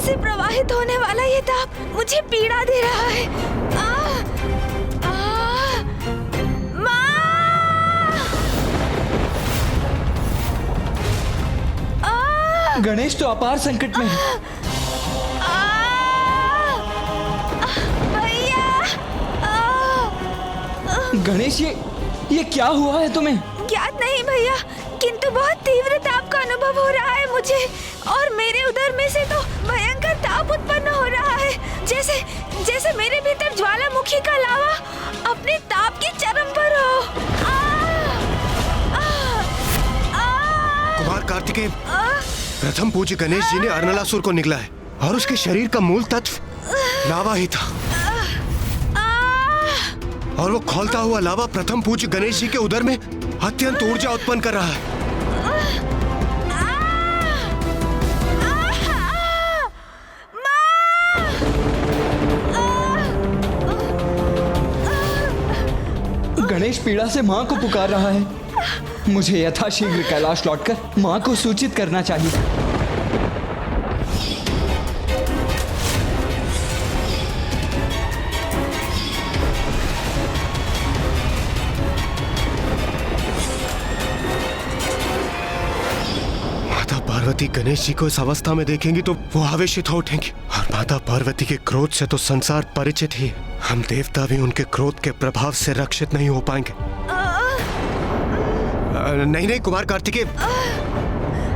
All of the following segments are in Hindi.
से प्रवाहित होने वाला ये ताप मुझे पीड़ा दे रहा है। माँ! गणेश तो अपार संकट में है। भैया! गणेश, ये क्या हुआ है तुम्हें? ज्ञात नहीं भैया, किंतु बहुत तीव्र ताप का अनुभव हो रहा है मुझे, और मेरे उदर में से तो भयंकर ताप उत्पन्न हो रहा है, जैसे मेरे भीतर ज्वालामुखी का लावा अपने ताप की चरम पर हो। कुमार कार्तिकेय, प्रथम पूज्य गणेश जी ने अर्नलासुर को निगला है और उसके शरीर का मूल तत्व लावा ही था, और वो खौलता हुआ लावा प्रथम पूज्य गणेश जी के उदर में अत्यंत ऊर्जा उत्पन्न कर रहा है। गणेश पीड़ा से माँ को पुकार रहा है। मुझे यथाशीघ्र कैलाश लौटकर माँ को सूचित करना चाहिए। पार्वती गणेश जी को इस अवस्था में देखेंगी तो वो आवेशित हो उठेंगी, और माता पार्वती के क्रोध से तो संसार परिचित ही है। हम देवता भी उनके क्रोध के प्रभाव से रक्षित नहीं हो पाएंगे। नहीं कुमार कार्तिकेय,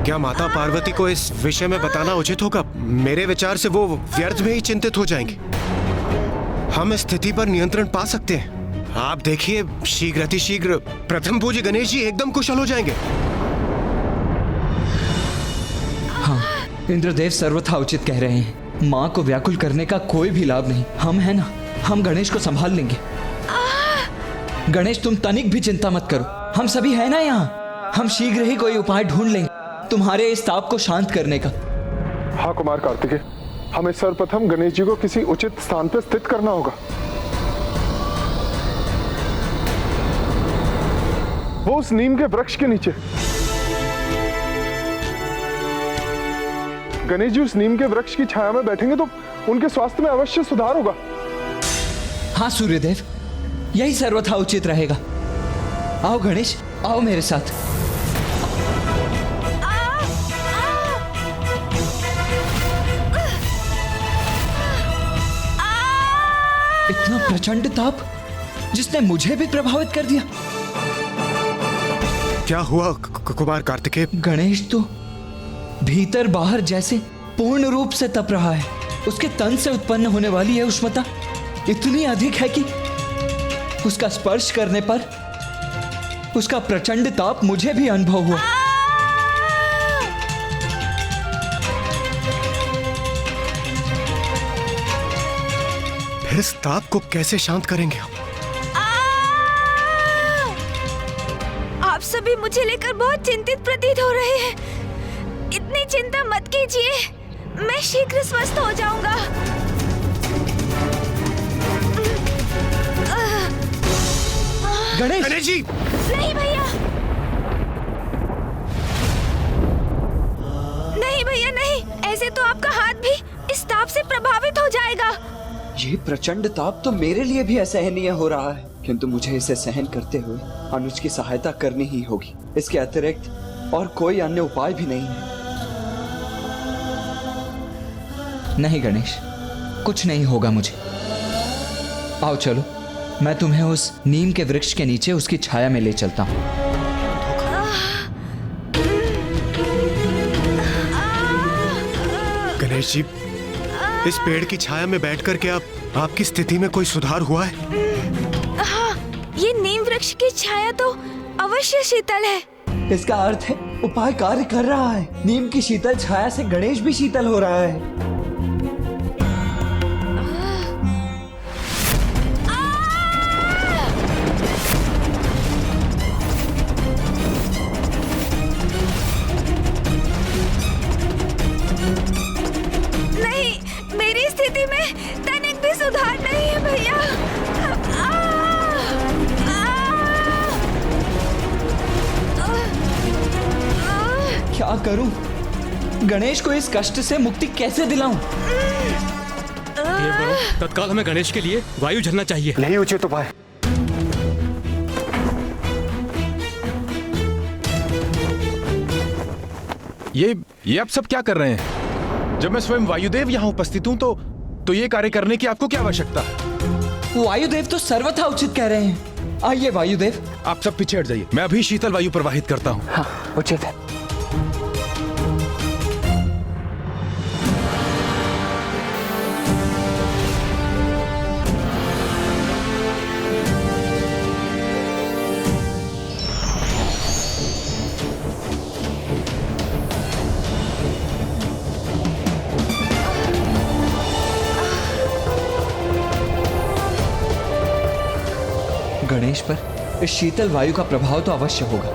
क्या माता पार्वती को इस विषय में बताना उचित होगा? मेरे विचार से वो व्यर्थ में ही चिंतित हो जाएंगे। हम स्थिति पर नियंत्रण पा सकते हैं। आप देखिए, शीघ्र अतिशीघ्र प्रथम पूज्य गणेश जी एकदम कुशल हो जाएंगे। हाँ, इंद्रदेव सर्वथा उचित कह रहे हैं। माँ को व्याकुल करने का कोई भी लाभ नहीं। हम हैं ना, हम गणेश को संभाल लेंगे। गणेश, तुम तनिक भी चिंता मत करो, हम सभी हैं ना यहाँ। हम शीघ्र ही कोई उपाय ढूंढ लेंगे तुम्हारे इस ताप को शांत करने का। हाँ कुमार कार्तिकेय, हमें सर्वप्रथम गणेश जी को किसी उचित स्थान पर स्थित करना होगा। वो उस नीम के वृक्ष के नीचे। गणेश जी उस नीम के वृक्ष की छाया में बैठेंगे तो उनके स्वास्थ्य में अवश्य सुधार होगा। हाँ सूर्यदेव, यही सर्वथा उचित रहेगा। आओ गणेश, आओ मेरे साथ। इतना प्रचंड ताप जिसने मुझे भी प्रभावित कर दिया। क्या हुआ कुमार कार्तिकेय? गणेश तो भीतर बाहर जैसे पूर्ण रूप से तप रहा है। उसके तन से उत्पन्न होने वाली यह उष्णता इतनी अधिक है कि उसका स्पर्श करने पर उसका प्रचंड ताप मुझे भी अनुभव हुआ। फिर इस ताप को कैसे शांत करेंगे हम? आप सभी मुझे लेकर बहुत चिंतित प्रतीत हो रहे हैं। इतनी चिंता मत कीजिए, मैं शीघ्र स्वस्थ हो जाऊंगा। गणेश! गणेश जी! नहीं भैया, नहीं भैया नहीं, ऐसे तो आपका हाथ भी इस ताप से प्रभावित हो जाएगा। ये प्रचंड ताप तो मेरे लिए भी असहनीय हो रहा है, किंतु मुझे इसे सहन करते हुए अनुज की सहायता करनी ही होगी। इसके अतिरिक्त और कोई अन्य उपाय भी नहीं है। नहीं गणेश, कुछ नहीं होगा मुझे। आओ चलो, मैं तुम्हें उस नीम के वृक्ष के नीचे उसकी छाया में ले चलता हूँ। गणेश जी, इस पेड़ की छाया में बैठकर क्या आपकी स्थिति में कोई सुधार हुआ है? हाँ, ये नीम वृक्ष की छाया तो अवश्य शीतल है। इसका अर्थ है उपाय कार्य कर रहा है। नीम की शीतल छाया से गणेश भी शीतल हो रहा है। नहीं, मेरी स्थिति में तनिक भी सुधार नहीं है भैया। क्या करूं? गणेश को इस कष्ट से मुक्ति कैसे दिलाऊं? देवगणों, तत्काल हमें गणेश के लिए वायु झरना चाहिए। यही उचित उपाय। ये आप सब क्या कर रहे हैं? जब मैं स्वयं वायुदेव यहाँ उपस्थित हूँ तो ये कार्य करने की आपको क्या आवश्यकता है? वायुदेव तो सर्वथा उचित कह रहे हैं। आइए वायुदेव। आप सब पीछे हट जाइए, मैं अभी शीतल वायु प्रवाहित करता हूँ। हाँ, उचित है। गणेश पर इस शीतल वायु का प्रभाव तो अवश्य होगा।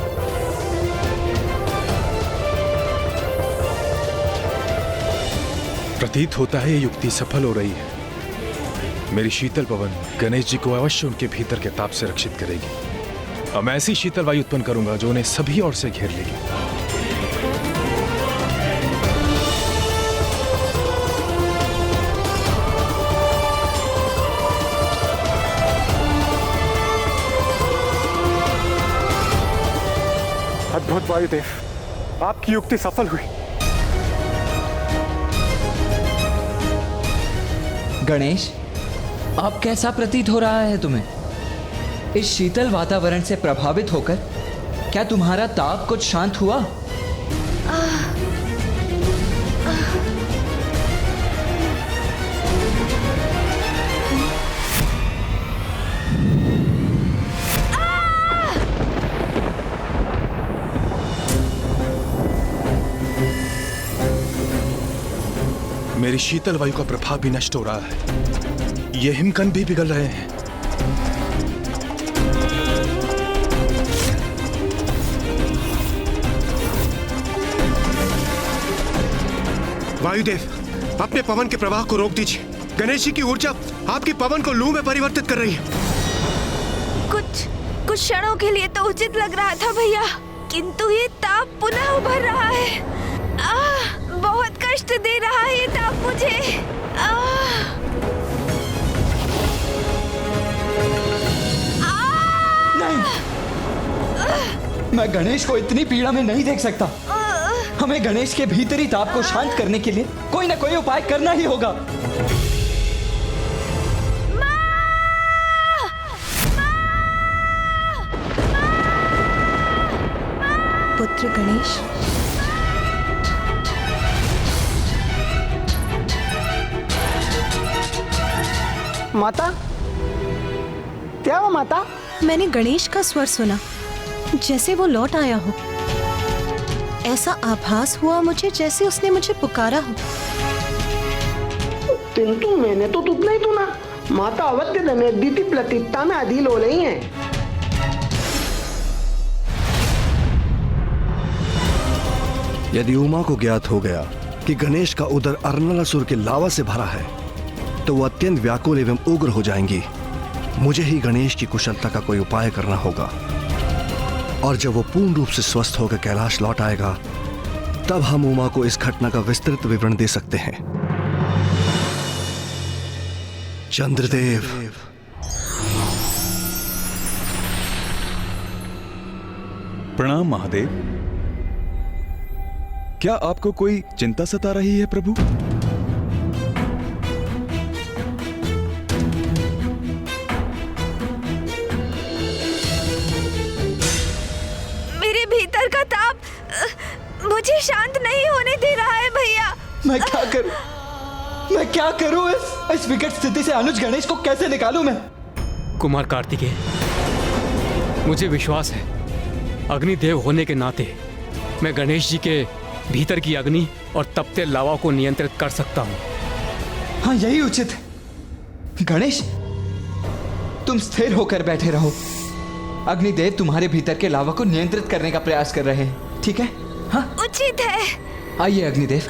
प्रतीत होता है ये युक्ति सफल हो रही है। मेरी शीतल पवन गणेश जी को अवश्य उनके भीतर के ताप से रक्षित करेगी। अब मैं ऐसी शीतल वायु उत्पन्न करूंगा जो उन्हें सभी ओर से घेर लेगी। अद्भुत वायुदेव, आपकी युक्ति सफल हुई। गणेश, अब कैसा प्रतीत हो रहा है तुम्हें? इस शीतल वातावरण से प्रभावित होकर क्या तुम्हारा ताप कुछ शांत हुआ? मेरी शीतल वायु का प्रभाव भी नष्ट हो रहा है। ये हिमकंद भी पिघल रहे हैं। वायुदेव, अपने पवन के प्रवाह को रोक दीजिए। गणेश जी की ऊर्जा आपकी पवन को लू में परिवर्तित कर रही है। कुछ क्षणों के लिए तो उचित लग रहा था भैया, किंतु ये ताप पुनः उभर रहा है। बहुत कष्ट दे रहा है ये ताप मुझे। नहीं, मैं गणेश को इतनी पीड़ा में नहीं देख सकता। हमें गणेश के भीतरी ताप को शांत करने के लिए कोई ना कोई उपाय करना ही होगा। पुत्र गणेश, माता, क्या हुआ माता? मैंने गणेश का स्वर सुना, जैसे वो लौट आया हो। ऐसा आभास हुआ मुझे जैसे उसने मुझे पुकारा हो। किंतु मैंने तो तुझ नहीं सुना। माता अवध्य दमयंती प्रतीकता में अधील हो रही हैं। यदि उमा को ज्ञात हो गया कि गणेश का उदर अर्नलासुर के लावा से भरा है तो वो अत्यंत व्याकुल एवं उग्र हो जाएंगी। मुझे ही गणेश की कुशलता का कोई उपाय करना होगा, और जब वो पूर्ण रूप से स्वस्थ होकर कैलाश लौट आएगा तब हम उमा को इस घटना का विस्तृत विवरण दे सकते हैं। चंद्रदेव, प्रणाम महादेव। क्या आपको कोई चिंता सता रही है प्रभु? मेरे भीतर का ताप मुझे शांत नहीं होने दे रहा है भैया। मैं क्या करूं? मैं क्या करूं? इस विकट स्थिति से अनुज गणेश को कैसे निकालूं मैं? कुमार कार्तिकेय, मुझे विश्वास है अग्निदेव होने के नाते मैं गणेश जी के भीतर की अग्नि और तपते लावा को नियंत्रित कर सकता हूं। हाँ, यही उचित है। गणेश, तुम स्थिर होकर बैठे रहो। अग्निदेव तुम्हारे भीतर के लावा को नियंत्रित करने का प्रयास कर रहे हैं, ठीक है? हाँ, उचित है। आइए अग्निदेव।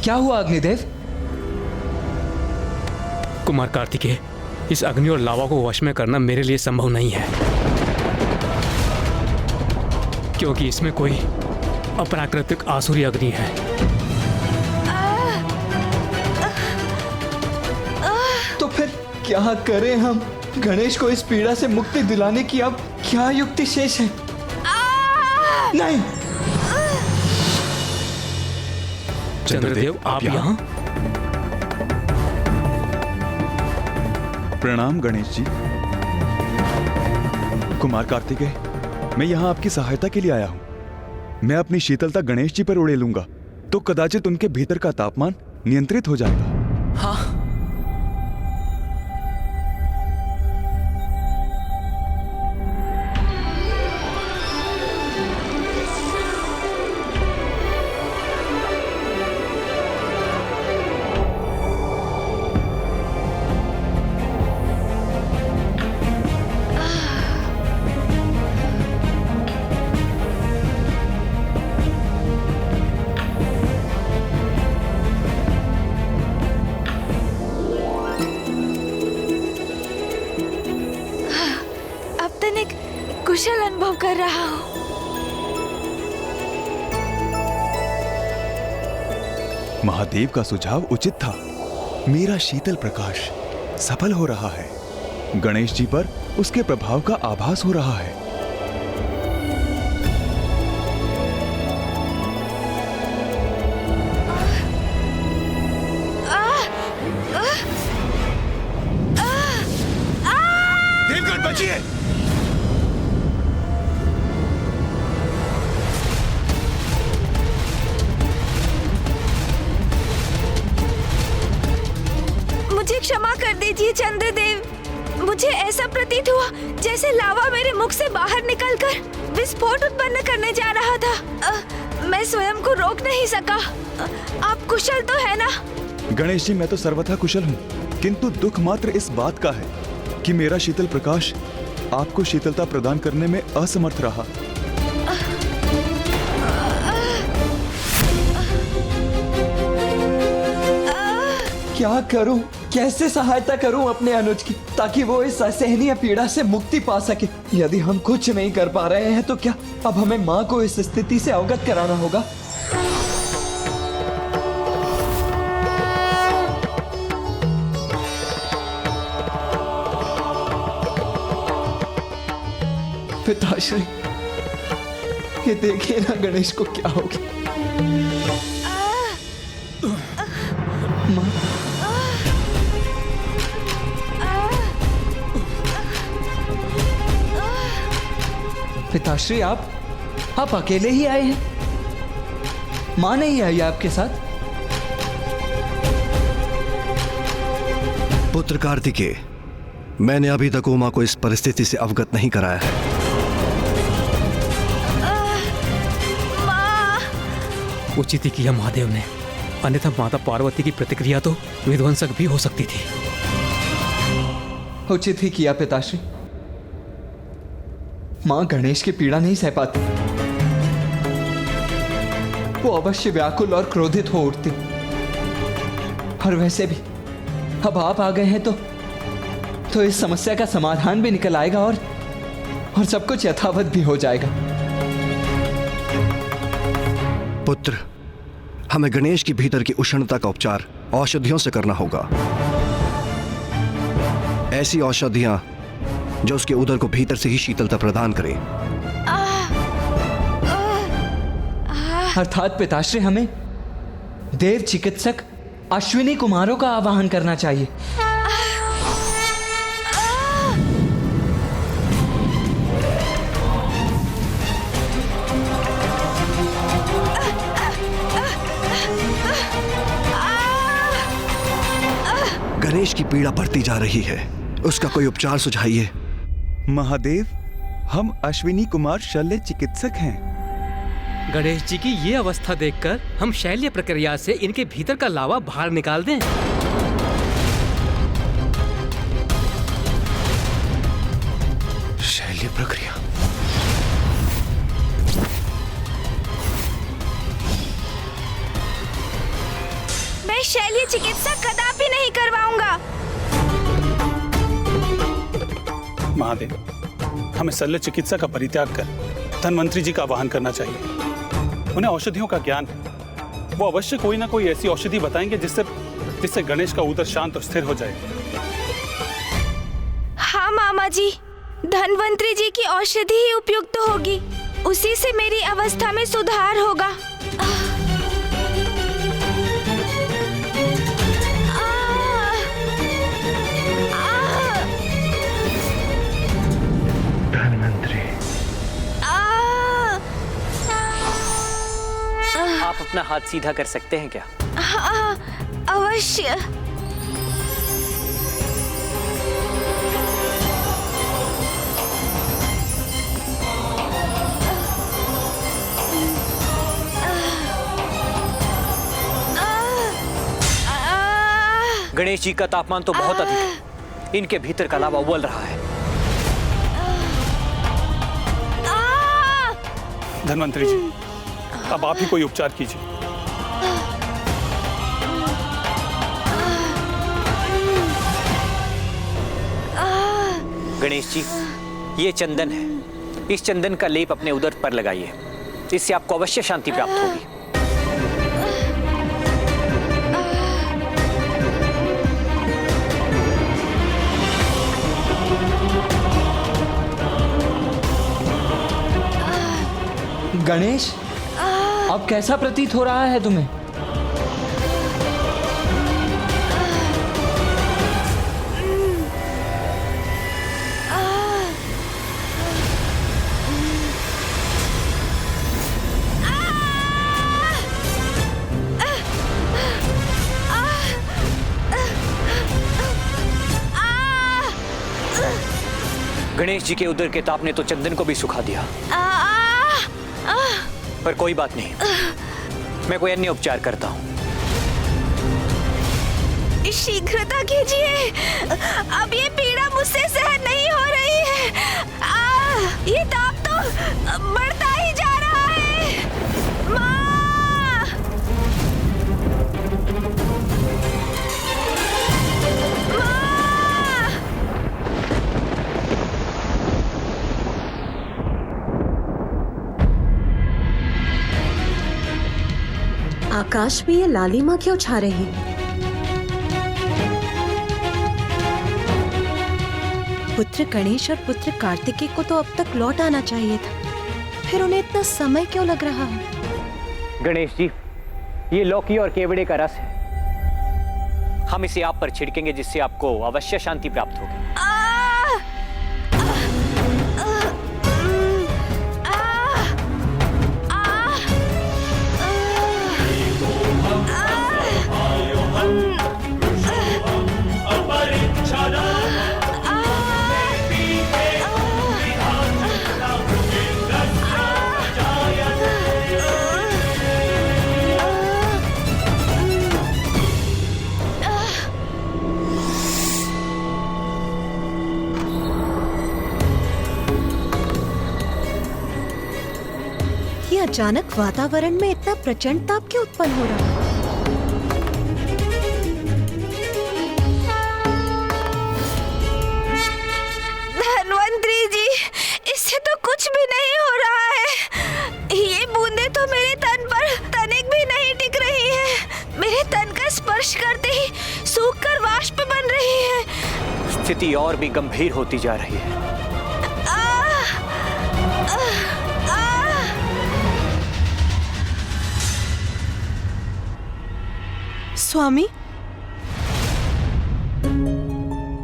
क्या हुआ अग्निदेव? कुमार कार्तिकेय, इस अग्नि और लावा को वश में करना मेरे लिए संभव नहीं है, क्योंकि इसमें कोई अप्राकृतिक आसुरी अग्नि है। तो फिर क्या करें हम? गणेश को इस पीड़ा से मुक्ति दिलाने की अब क्या युक्ति शेष है? नहीं। चंद्रदेव, आप यहाँ? प्रणाम गणेश जी। कुमार कार्तिकेय, मैं यहाँ आपकी सहायता के लिए आया हूँ। मैं अपनी शीतलता गणेश जी पर उड़े लूंगा तो कदाचित उनके भीतर का तापमान नियंत्रित हो जाएगा। हाँ। कुशल अनुभव कर रहा हूँ। महादेव का सुझाव उचित था। मेरा शीतल प्रकाश सफल हो रहा है। गणेश जी पर उसके प्रभाव का आभास हो रहा है। देवगण बचिए! मुझे क्षमा कर दीजिए चंद्रदेव। मुझे ऐसा प्रतीत हुआ जैसे लावा मेरे मुख से बाहर निकलकर विस्फोट उत्पन्न करने जा रहा था। मैं स्वयं को रोक नहीं सका। आप कुशल तो है ना? गणेश जी, मैं तो सर्वथा कुशल हूँ, किंतु दुख मात्र इस बात का है कि मेरा शीतल प्रकाश आपको शीतलता प्रदान करने में असमर्थ रहा। क्या करूं? कैसे सहायता करूं अपने अनुज की, ताकि वो इस असहनीय पीड़ा से मुक्ति पा सके? यदि हम कुछ नहीं कर पा रहे हैं तो क्या अब हमें माँ को इस स्थिति से अवगत कराना होगा? पिताश्री, ये देखिए ना गणेश को क्या हो गया। पिताश्री, आप अकेले ही आए हैं? माँ नहीं आई आपके साथ? पुत्र कार्तिकेय, मैंने अभी तक उमा को इस परिस्थिति से अवगत नहीं कराया है। उचित ही किया महादेव ने, अन्यथा माता पार्वती की प्रतिक्रिया तो विध्वंसक भी हो सकती थी। उचित ही किया पिताश्री। मां गणेश की पीड़ा नहीं सह पाती। वो अवश्य व्याकुल और क्रोधित हो उठती। और वैसे भी अब आप आ गए हैं तो इस समस्या का समाधान भी निकल आएगा और सब कुछ यथावत भी हो जाएगा। पुत्र, हमें गणेश की भीतर की उष्णता का उपचार औषधियों से करना होगा। ऐसी औषधियां जो उसके उदर को भीतर से ही शीतलता प्रदान करें। अर्थात पिताश्री, हमें देव चिकित्सक अश्विनी कुमारों का आवाहन करना चाहिए। गणेश की पीड़ा बढ़ती जा रही है, उसका कोई उपचार सुझाइए। महादेव, हम अश्विनी कुमार शल्य चिकित्सक हैं। गणेश जी की ये अवस्था देखकर हम शैल्य प्रक्रिया से इनके भीतर का लावा बाहर निकाल दें। शैल्य प्रक्रिया? शैल्य चिकित्सा कदापि नहीं करवाऊंगा। महादेव, हमें शल्य चिकित्सा का परित्याग कर धनवंतरी जी का आवाहन करना चाहिए। उन्हें औषधियों का ज्ञान है। वो अवश्य कोई ना कोई ऐसी औषधि बताएंगे जिससे गणेश का उदर शांत और स्थिर हो जाए। हाँ मामा जी, धनवंतरी जी की औषधि ही उपयुक्त होगी। उसी से मेरी अवस्था में सुधार होगा। धनवंतरी, आप अपना हाथ सीधा कर सकते हैं क्या? हाँ, अवश्य। गणेश जी का तापमान तो बहुत अधिक है। इनके भीतर का लावा उबल रहा है। धनवंतरी जी, अब आप ही कोई उपचार कीजिए। गणेश जी, ये चंदन है। इस चंदन का लेप अपने उदर पर लगाइए। इससे आपको अवश्य शांति प्राप्त होगी। गणेश, अब कैसा प्रतीत हो रहा है तुम्हें? गणेश जी के उदर के ताप ने तो चंदन को भी सुखा दिया। पर कोई बात नहीं, मैं कोई अन्य उपचार करता हूँ। शीघ्रता कीजिए, अब ये पीड़ा मुझसे सहन नहीं हो रही है। ये ताप तो बढ़ता ही जा रहा है। माँ! माँ! आकाश में ये लालिमा क्यों छा रही है? पुत्र गणेश और पुत्र कार्तिकेय को तो अब तक लौट आना चाहिए था, फिर उन्हें इतना समय क्यों लग रहा है? गणेश जी, ये लौकी और केवड़े का रस है। हम इसे आप पर छिड़केंगे, जिससे आपको अवश्य शांति प्राप्त होगी। अचानक वातावरण में इतना प्रचंड ताप क्यों उत्पन्न हो रहा है? धनवंतरी जी, इससे तो कुछ भी नहीं हो रहा है। ये बूंदे तो मेरे तन पर तनिक भी नहीं टिक रही है। मेरे तन का स्पर्श करते ही सूखकर वाष्प बन रही है। स्थिति और भी गंभीर होती जा रही है। स्वामी,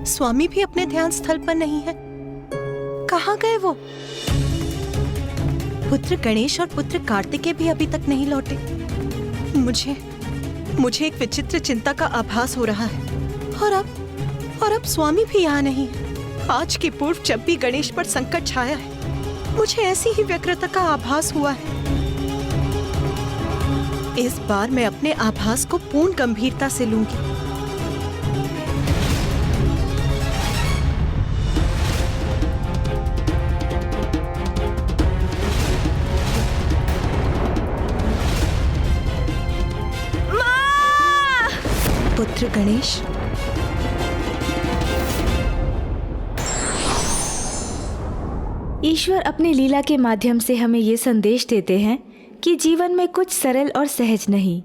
स्वामी भी अपने ध्यान स्थल पर नहीं है। कहाँ गए वो? पुत्र गणेश और पुत्र कार्तिकेय भी अभी तक नहीं लौटे। मुझे एक विचित्र चिंता का आभास हो रहा है। और अब स्वामी भी यहाँ नहीं है। आज के पूर्व जब भी गणेश पर संकट छाया है, मुझे ऐसी ही व्यग्रता का आभास हुआ है। इस बार मैं अपने आभास को पूर्ण गंभीरता से लूंगी। माँ! गणेश। ईश्वर अपनी लीला के माध्यम से हमें ये संदेश देते हैं कि जीवन में कुछ सरल और सहज नहीं,